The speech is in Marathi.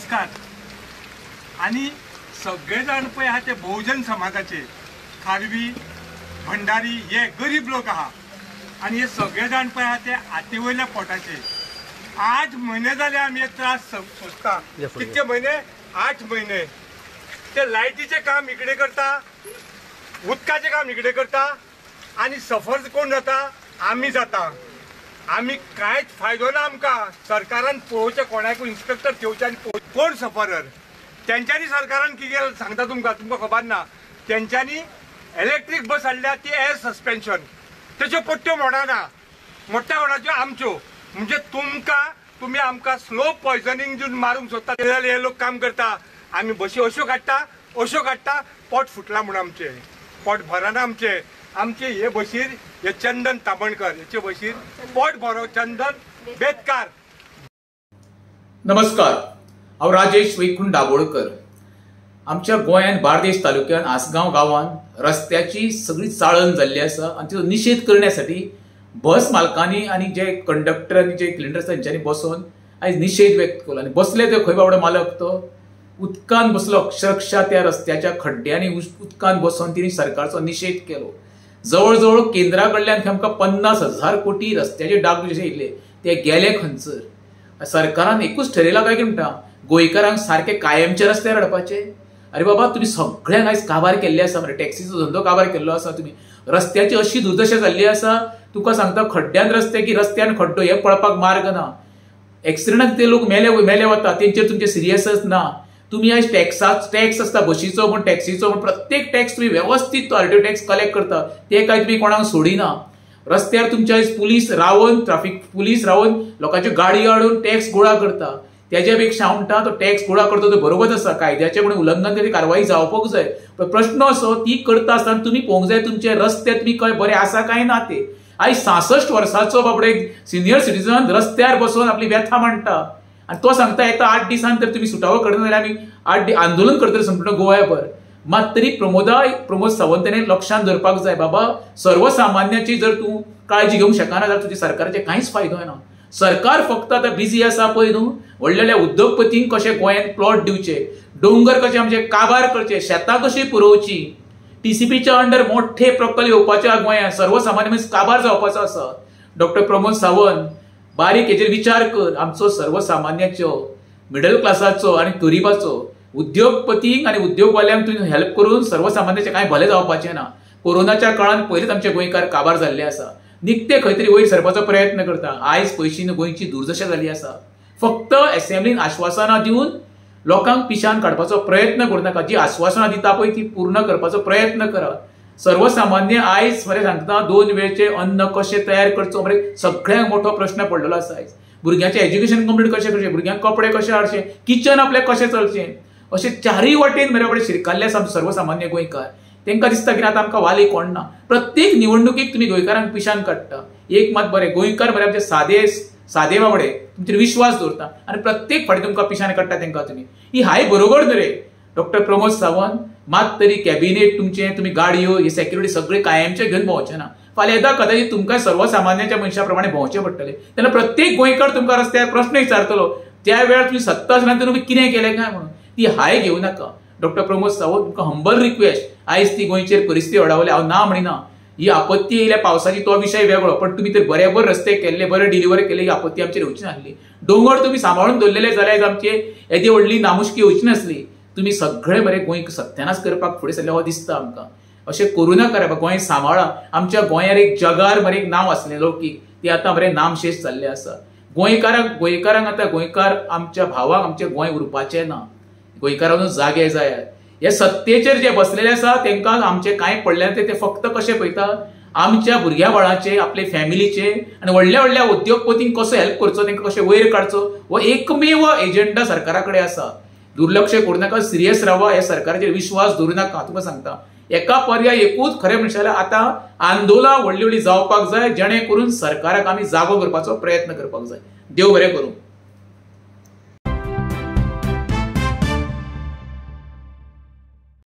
संस्कार आणि सगळे जाण पळय आहा ते बहुजन समाजाचे खारवी भंडारी हे गरीब लोक आहा आणि हे सगळे जाण पळय आहा ते हातीवयल्या पोटाचे 8 महिने जाले आम्ही हे त्रास सोसता कितके महिने 8 महिने ते लायटीचे काम इकडे करता उदकाचे काम इकडे करता आणि सफर कोण जाता आम्ही जाता आम्ही कांयच फायदो ना आमकां सरकारान पळोवचें कोणाकूय इन्स्पेक्टर ठेवचे आनी कोण सफरर तेंच्यांनी सरकारान कितें केलें सांगता तुमकां खबर ना तेंच्यांनी इलेक्ट्रीक बस हाडल्या ती एअर सस्पेन्शन तेच्यो पट्ट्यो मोडाना मोठ्या कोणाच्यो आमच्यो म्हणजे तुमी आमकां स्लो पॉयझनिंग दिवन मारूंक सोदता जाल्यार हे लोक काम करता आमी बशी अश्यो काडटा पोट फुटला म्हणून आमचें पोट भरना आमचे हे बशीर हे चंदन ताबणकर हेचे बशीर पोट भरो चंदन बेतकार। नमस्कार, हांव राजेश वैकुंठ दाबोळकर। आमच्या गोंयांत बार्देस तालुक्यात आसगांव गांवांत रस्त्याची सगळी चाळण जाल्ली आसा आणि तिचो निशेध करण्यासाठी बस मालकांनी आणि जे कंडक्टर आणि जे क्लिनर आसा तेंच्यांनी बसून आयज निशेध व्यक्त केलो आणि बसले ते खंय बाबडो मालक तो उदकान बसलो अक्षरशः त्या रस्त्याच्या खड्ड्यांनी उदकान बसून तिने सरकारचो निशेध केलो। जवळ जवळ केंद्रा कडल्यान आमकां 50,000 कोटी रस्त्याचे डाग जशे येयले ते गेले खंयसर। सरकारान एकूच ठरयला काय की म्हणटा गोंयकारांक सारखे कायमचे रस्त्यार हाडपाचे। अरे बाबा तुम्ही सगळ्यांक आयज काबार केल्ले आसा मरे टॅक्सीचो धंदो काबार केल्लो आसा तुम्ही रस्त्याची अशी दुर्दशा जाल्ली आसा तुका सांगता खड्ड्यान रस्ते की रस्त्यान खड्डो हे पळपाक मार्ग ना एक्सिडेंटान ते लोक मेले वता तेंचेर तुमचे सिरियसच ना। तुम्ही आज टॅक्स आसता बशीचो म्हण टॅक्सीचो म्हण प्रत्येक टॅक्स तुम्ही व्यवस्थित तो आरटीओ टॅक्स कलेक्ट करता ते काय तुम्ही कोणाक सोडिना। रस्त्यार तुमच्या police Ravan traffic police Ravan लोकांच्यो गाडयो हाडून टॅक्स गोळा करता त्याच्या पेक्षा हांव म्हणटा तो टॅक्स गोळा करता तो बरोबर आसा कायद्याचे कोणी उल्लंघन तरी कारवाई जावपाक जाय पण प्रश्न असो ती करता आसतना तुम्ही पळोवंक जाय तुमचे रस्ते तुम्ही काय बरे आसा काय ना ते। आयज 66 वर्साचो बाबडे सिनियर सिटीजन रस्त्यार बसून आपली व्यथा मांडटा आणि तो सांगता येता 8 दिसांत तर तुम्ही सुटावो करना जाल्यार आमी 8 आंदोलन करतले संपूर्ण गोंयभर। मात तरी प्रमोद सावंतांनी लक्षांत धरपाक जाय बाबा सर्वसामान्याची जर तूं काळजी घेवंक शकना जाल्यार तुज्या सरकाराचे कांयच फायदो ना। सरकार फक्त आतां बिजी आसा पळय न्हू व्हडल्या उद्योगपतींक कशे गोंयांत प्लॉट दिवचे डोंगर कशे आमचे काबार करचे शेतां कशी पुरोवची टीसीपीच्या अंडर मोठे प्रकल्प येवपाचे गोंयांत सर्वसामान्य मनीस काबार जावपाचो आसा। डॉक्टर प्रमोद सावंत बारीक हेचेर विचार कर आमचो सर्वसामान्याचो मिडल क्लासाचो आणि गरीबाचो उद्योगपतींक आणि उद्योगवाल्यांक तुवें हेल्प करून सर्वसामान्याचे कांय भले जावपाचें ना। कोरोनाच्या काळात पयलींच आमचे गोंयकार काबार जाल्ले आसा निकते खंय तरी वयर सरपाचो प्रयत्न करता आयज पयशी गोंयची दुर्दशा जाल्ली आसा। फक्त असेंब्लीन आश्वासनां दिवन लोकांक पिशान काडपाचो प्रयत्न करूं नाका जी आश्वासनां दिता पळय ती पूर्ण करपाचो प्रयत्न करा। सर्वसामान्य आयज मरे सांगता 2 वेळचे अन्न कशें तयार करचो मरे सगळ्यांक मोठो प्रश्न पडलेलो आसा। आयज भुरग्यांचे एज्युकेशन कंप्लीट कशें करचें भुरग्यांक कपडे कशें हाडचे किचन आपले कशें चलचें अशें चारय वाटेन मरे बाबडे शिरकाल्ले आसा सर्वसामान्य गोंयकार। तांकां दिसता की आतां आमकां वाली कोण ना प्रत्येक निवडणुकीक तुमी गोंयकारांक पिशान काडटा। एक मात बरें गोंयकार मरे आमचे सादे बाबडे तुमचेर विश्वास दवरता आनी प्रत्येक फावटी तुमकां पिशान काडटा तांकां तुमी ही हाय बरोबर न्हू रे। डॉक्टर प्रमोद सावंत मात तरी कॅबिनेट तुमचे तुम्ही गाडयो हे सेक्युरिटी सगळे कायमचे घेवन भोंवचे ना फाल्यां येता कदाचित तुमकां सर्वसामान्याच्या मनशा प्रमाणे भोंवचे पडटले तेन्ना प्रत्येक गोंयकार तुमकां रस्त्यार प्रश्न विचारतलो त्या वेळार तुमी सत्ता आसतना तुमी कितें केलें काय म्हणून ती हाय घेवं नाका। डॉक्टर प्रमोद सावंत तुमकां हंबल रिक्वेस्ट आयज ती गोंयचेर परिस्थिती ओडावली हांव ना म्हणिना ही आपत्ती येयल्या पावसाची तो विशय वेगळो पण तुम्ही तर बरेबर रस्ते केल्ले बरे डिलिव्हरी केले ही आपत्ती आमचेर येवची नासली। डोंगर तुम्ही सांबाळून दवरलेले जाल्यार आमचे येदी व्हडली नामुश्की येवची नासली। तुम्ही सगळे बरे गोंयक सत्यानाश करपाक फुडें सरले हो दिसता आमकां अशें करूं नाका रे गोंय सांबाळा। आमच्या गोंयार एक जगार बरें एक नांव आसलें लौकीक ती आतां बरें नामशेष जाल्लें आसा। गोंयकारांक आतां गोंयकार आमच्या भावाक आमचें गोंय उरपाचें ना गोंयकारांक जागे जाय हे सत्तेचेर जे बसलेले आसा तांकां आमचे कांय पडले ना ते फक्त कशें पळयता आमच्या भुरग्या बाळाचे आपले फॅमिलीचे आनी व्हडल्या उद्योगपतींक कसो हेल्प करचो तांकां कशें वयर काडचो हो एकमेव एजेंडा सरकारा कडेन आसा। दुर्लक्ष करूं नाका सिरियस रावा हे सरकाराचेर विश्वास दवरूं नाका। तुका सांगता एका पर्याय एकूच खरें म्हणशाले आतां आंदोलनां व्हडली जावपाक जाय जेणे करून सरकाराक आमी जागो करपाचो प्रयत्न करपाक जाय। देव बरें करूं।